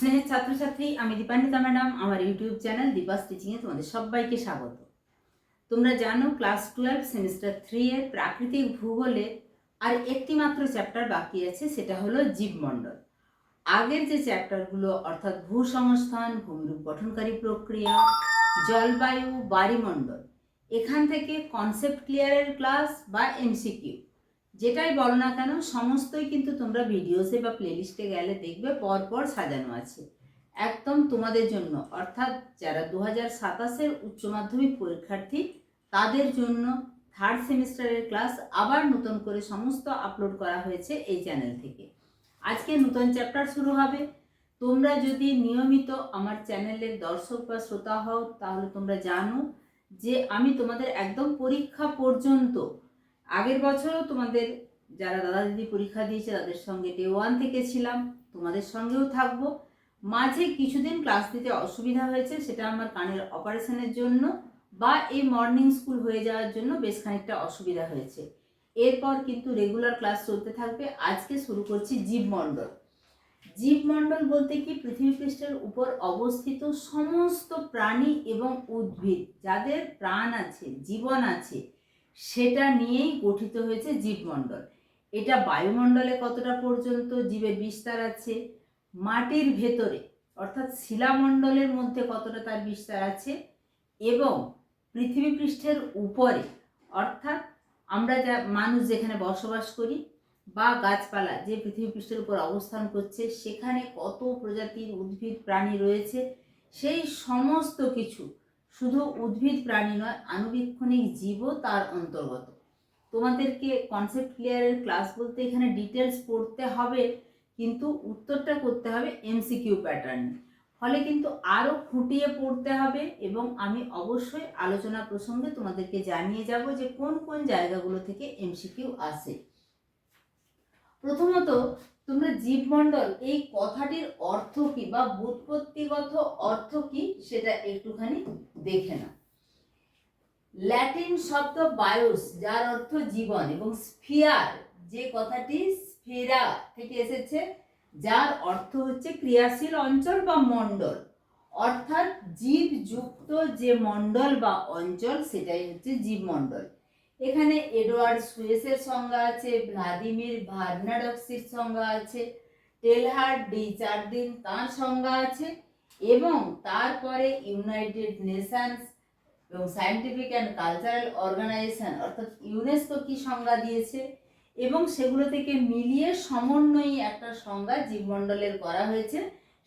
স্নেহের ছাত্রছাত্রী, আমি দীপান্বিতা ম্যাডাম। আমার ইউটিউব চ্যানেল দীপাস টিচিংয়ে তোমাদের সবাইকে স্বাগত। তোমরা জানো ক্লাস 12 সেমিস্টার 3 এর প্রাকৃতিক ভূগোলে আর একটি মাত্র চ্যাপ্টার বাকি আছে, সেটা হলো জীবমণ্ডল। আগের যে চ্যাপ্টারগুলো অর্থাৎ ভূসংস্থান, ভূমিরূপ গঠনকারী প্রক্রিয়া, জলবায়ু, বায়ুমণ্ডল, এখান থেকে কনসেপ্ট ক্লিয়ারের ক্লাস বা এমসিকিউ যেটাই বলো না কেন সমস্তই কিন্তু তোমরা ভিডিওসে বা প্লেলিস্টে গেলে দেখবে পরপর সাজানো আছে একদম তোমাদের জন্য, অর্থাৎ যারা 2027-এর উচ্চ মাধ্যমিক পরীক্ষার্থী তাদের জন্য থার্ড সেমিস্টারের ক্লাস আবার নতুন করে সমস্ত আপলোড করা হয়েছে এই চ্যানেল থেকে। আজকে নতুন চ্যাপ্টার শুরু হবে। তোমরা যদি নিয়মিত আমার চ্যানেলের দর্শক বা শ্রোতা হও তাহলে তোমরা জানো যে আমি তোমাদের একদম পরীক্ষা পর্যন্ত, আগের বছরও তোমাদের যারা দাদা দিদি পরীক্ষা দিয়েছে তাদের সঙ্গে ডে 1 থেকে ছিলাম, তোমাদের সঙ্গেও থাকবো। মাঝে কিছুদিন ক্লাস দিতে অসুবিধা হয়েছে, সেটা আমার কানের অপারেশনের জন্য বা এই মর্নিং স্কুল হয়ে যাওয়ার জন্য বেশ খানিকটা অসুবিধা হয়েছে। এরপর কিন্তু রেগুলার ক্লাস চলতে থাকবে। আজকে শুরু করছি জীবমণ্ডল। জীবমণ্ডল বলতে কি পৃথিবী পৃষ্ঠের উপর অবস্থিত সমস্ত প্রাণী এবং উদ্ভিদ যাদের প্রাণ আছে, জীবন আছে, সেটা নিয়েই গঠিত হয়েছে জীবমণ্ডল। এটা বায়ুমণ্ডলে কতটা পর্যন্ত জীবের বিস্তার আছে, মাটির ভেতরে অর্থাৎ শিলামণ্ডলের মধ্যে কতটা তার বিস্তার আছে, এবং পৃথিবী পৃষ্ঠের উপরে অর্থাৎ আমরা যা মানুষ যেখানে বসবাস করি বা গাছপালা যে পৃথিবী পৃষ্ঠের উপর অবস্থান করছে সেখানে কত প্রজাতির উদ্ভিদ প্রাণী রয়েছে, সেই সমস্ত কিছু শুধু উদ্ভিদ প্রাণী নয়, আণুবীক্ষণিক জীবও তার অন্তর্গত। তোমাদেরকে কনসেপ্ট ক্লিয়ারের ক্লাস বলতে এখানে ডিটেলস পড়তে হবে, কিন্তু উত্তরটা করতে হবে এমসিকিউ প্যাটার্নে, ফলে কিন্তু আরও খুঁটিয়ে পড়তে হবে। এবং আমি অবশ্যই আলোচনা প্রসঙ্গে তোমাদেরকে জানিয়ে যাব যে কোন কোন জায়গাগুলো থেকে এমসিকিউ আসে। প্রথমত তোমরা জীবমণ্ডল এই কথাটির অর্থ কি বা ব্যুৎপত্তিগত অর্থ কি সেটা একটুখানি দেখে নাও। ল্যাটিন শব্দ বায়োস যার অর্থ জীবন, এবং স্ফিয়ার যে কথাটি স্ফেরা থেকে এসেছে যার অর্থ হচ্ছে ক্রিয়াশীল অঞ্চল বা মণ্ডল, অর্থাৎ জীবযুক্ত যে মণ্ডল বা অঞ্চল সেটাই হচ্ছে জীবমণ্ডল। এখানে এডওয়ার্ড সুয়েসের সংজ্ঞা আছে, ভ্লাদিমির ভার্নাডস্কির সংজ্ঞা আছে, টেলহার্ড ডি চার্দিন তার সংজ্ঞা আছে, এবং তারপরে ইউনাইটেড নেশনস এবং সায়েন্টিফিক অ্যান্ড কালচারাল অর্গানাইজেশন অর্থাৎ ইউনেস্কো কি সংজ্ঞা দিয়েছে, এবং সেগুলো থেকে মিলিয়ে সমন্বয়ী একটা সংজ্ঞা জীবমণ্ডলের করা হয়েছে,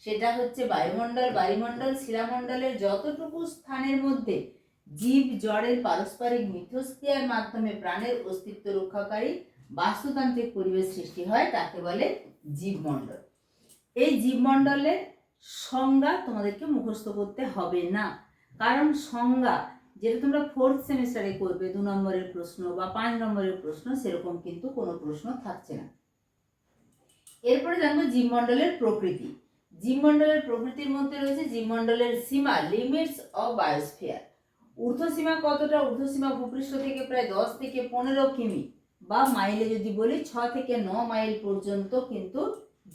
সেটা হচ্ছে বায়ুমণ্ডল। বায়ুমণ্ডল শিলামণ্ডলের যতটুকু স্থানের মধ্যে জীব জড়ের পারস্পরিক মিথস্ক্রিয়ার মাধ্যমে প্রাণের অস্তিত্ব রক্ষাকারী বাস্তুতান্ত্রিক পরিবেশ সৃষ্টি হয় তাকে বলে জীবমণ্ডল। এই জীবমণ্ডলের সংজ্ঞা তোমাদেরকে মুখস্থ করতে হবে না, কারণ সংজ্ঞা যেটা তোমরা 4th সেমিস্টারে করবে 2 নম্বরের প্রশ্ন বা 5 নম্বরের প্রশ্ন, সেরকম কিন্তু কোনো প্রশ্ন থাকছে না। এরপরে জানবো জীবমণ্ডলের প্রকৃতি। জীবমণ্ডলের প্রকৃতির মধ্যে রয়েছে জীবমণ্ডলের সীমা, লিমিটস অফ বায়োস্ফিয়ার। ঊর্ধ্বসীমা কতটা? ঊর্ধ্বসীমা ভূপৃষ্ঠ থেকে প্রায় 10 থেকে 15 কিমি বা মাইলে যদি বলি 6 থেকে 9 মাইল পর্যন্ত কিন্তু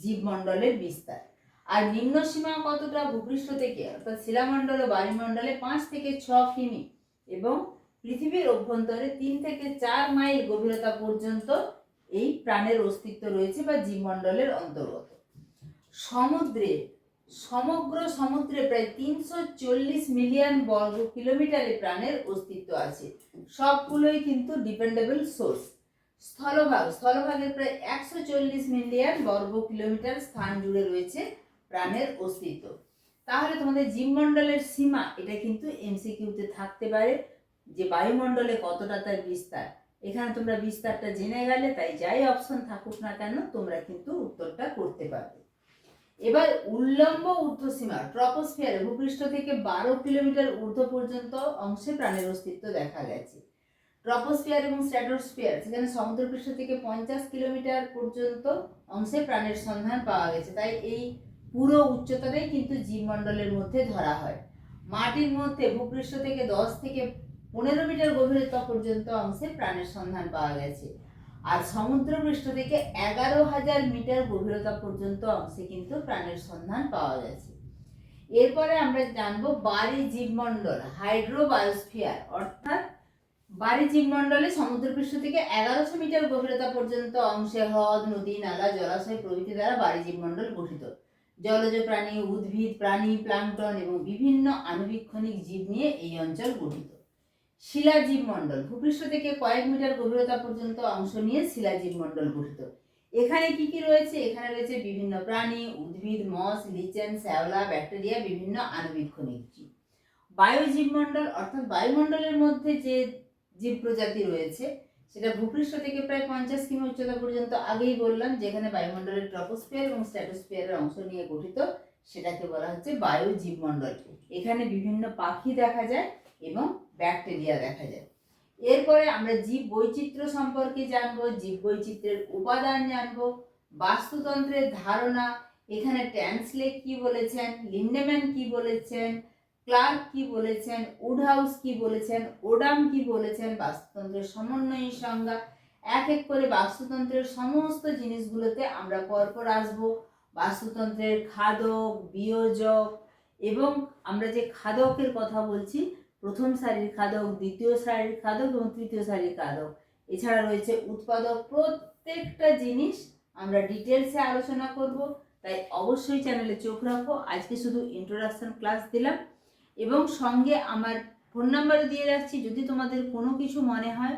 জীবমণ্ডলের বিস্তার। আর নিম্ন সীমা কতটা? ভূপৃষ্ঠ থেকে অর্থাৎ শিলামণ্ডল ও বায়ুমণ্ডলে 5 থেকে 6 কিমি এবং পৃথিবীর অভ্যন্তরে 3 থেকে 4 মাইল গভীরতা পর্যন্ত এই প্রাণের অস্তিত্ব রয়েছে বা জীবমণ্ডলের অন্তর্গত। সমুদ্রে, সমগ্র সমুদ্রে প্রায় 340 মিলিয়ন বর্গ কিলোমিটারে প্রাণের অস্তিত্ব আছে, সবগুলোই কিন্তু ডিপেন্ডেবল সোর্স। স্থলভাগ, স্থলভাগের প্রায় 140 মিলিয়ন বর্গ কিলোমিটার স্থান জুড়ে রয়েছে প্রাণের অস্তিত্ব। তাহলে তোমাদের জীবমণ্ডলের সীমা এটা কিন্তু এমসিকিউতে থাকতে পারে যে বায়ুমণ্ডলে কতটা তার বিস্তার। এখানে তোমরা বিস্তারটা জেনে গেলে তাই যাই অপশন থাকুক না কেন তোমরা কিন্তু উত্তরটা করতে পারবে। এবার উল্লম্ব ঊর্ধ্বসীমা ট্রপোস্ফিয়ারে ভূপৃষ্ঠ থেকে 12 কিলোমিটার ঊর্ধ্ব পর্যন্ত অংশে প্রাণের অস্তিত্ব দেখা গেছে। ট্রপোস্ফিয়ার এবং স্ট্র্যাটোস্ফিয়ার সেখানে সমুদ্রপৃষ্ঠ থেকে 50 কিলোমিটার পর্যন্ত অংশে প্রাণের সন্ধান পাওয়া গেছে, তাই এই পুরো উচ্চতাটাই কিন্তু জীবমণ্ডলের মধ্যে ধরা হয়। মাটির মধ্যে ভূপৃষ্ঠ থেকে 10 থেকে 15 মিটার গভীরতা পর্যন্ত অংশে প্রাণের সন্ধান পাওয়া গেছে। আর সমুদ্রপৃষ্ঠ থেকে 11,000 মিটার গভীরতা পর্যন্ত অংশে কিন্তু প্রাণের সন্ধান পাওয়া গেছে। এরপরে আমরা জানবো বারি জীবমণ্ডল, হাইড্রোবায়োস্ফিয়ার, অর্থাৎ বারি জীবমণ্ডলে সমুদ্রপৃষ্ঠ থেকে 1100 মিটার গভীরতা পর্যন্ত অংশে হ্রদ, নদী, নালা, জলাশয় প্রভৃতি দ্বারা বারি জীবমণ্ডল গঠিত। জলজ প্রাণী, উদ্ভিদ, প্রাণী, প্লাঙ্কটন এবং বিভিন্ন আণুবীক্ষণিক জীব নিয়ে এই অঞ্চল গঠিত। শিলাজীব মণ্ডল, ভূপৃষ্ঠ থেকে কয়েক মিটার গভীরতা পর্যন্ত অংশ নিয়ে শিলাজীব মণ্ডল গঠিত। এখানে কি কি রয়েছে? এখানে রয়েছে বিভিন্ন প্রাণী, উদ্ভিদ, মস, লিচেন, শ্যাওলা, ব্যাকটেরিয়া, বিভিন্ন আণুবীক্ষণিক জীব। বায়ুজীব মণ্ডল, অর্থাৎ বায়ুমণ্ডলের মধ্যে যে জীব প্রজাতি রয়েছে সেটা ভূপৃষ্ঠ থেকে প্রায় 50 কিমি উচ্চতা পর্যন্ত, আগেই বললাম, যেখানে বায়ুমণ্ডলের ট্রপোস্ফিয়ার এবং স্ট্র্যাটোস্ফিয়ারের অংশ নিয়ে গঠিত, সেটাকে বলা হচ্ছে বায়ুজীব মণ্ডল। এখানে বিভিন্ন পাখি দেখা যায় এবং ব্যাকটেরিয়া দেখা যায়। এরপরে আমরা জীব বৈচিত্র্য সম্পর্কে জানবো, জীব বৈচিত্র্যের উপাদান জানবো, বাস্তুতন্ত্রের ধারণা, এখানে ট্যান্সলেক কি বলেছেন, লিন্ডেম্যান কি বলেছেন, ক্লার্ক কি বলেছেন, উডহাউস কি বলেছেন, ওডাম কি বলেছেন, বাস্তুতন্ত্রের সমন্বয়ী সংজ্ঞা। এক এক করে বাস্তুতন্ত্রের সমস্ত জিনিসগুলোতে আমরা পরপর আসবো। বাস্তুতন্ত্রের খাদক, বিয়োজক, এবং আমরা যে খাদকের কথা বলছি, প্রথম সারির খাদক, দ্বিতীয় সারির খাদক এবং তৃতীয় সারির খাদক, এছাড়া রয়েছে উৎপাদক, প্রত্যেকটা জিনিস আমরা ডিটেলসে আলোচনা করব। তাই অবশ্যই চ্যানেলে চোখ রাখো। আজকে শুধু ইন্ট্রোডাকশন ক্লাস দিলাম এবং সঙ্গে আমার ফোন নাম্বারও দিয়ে রাখছি। যদি তোমাদের কোনো কিছু মনে হয়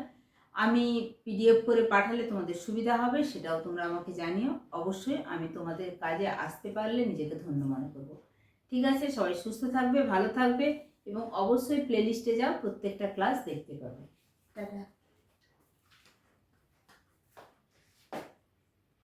আমি পিডিএফ করে পাঠালে তোমাদের সুবিধা হবে, সেটাও তোমরা আমাকে জানিও। অবশ্যই আমি তোমাদের কাজে আসতে পারলে নিজেকে ধন্য মনে করব। ঠিক আছে, সবাই সুস্থ থাকবে, ভালো থাকবে এবং অবশ্যই প্লেলিস্টে যাও, প্রত্যেকটা ক্লাস দেখতে পাবে। টাটা।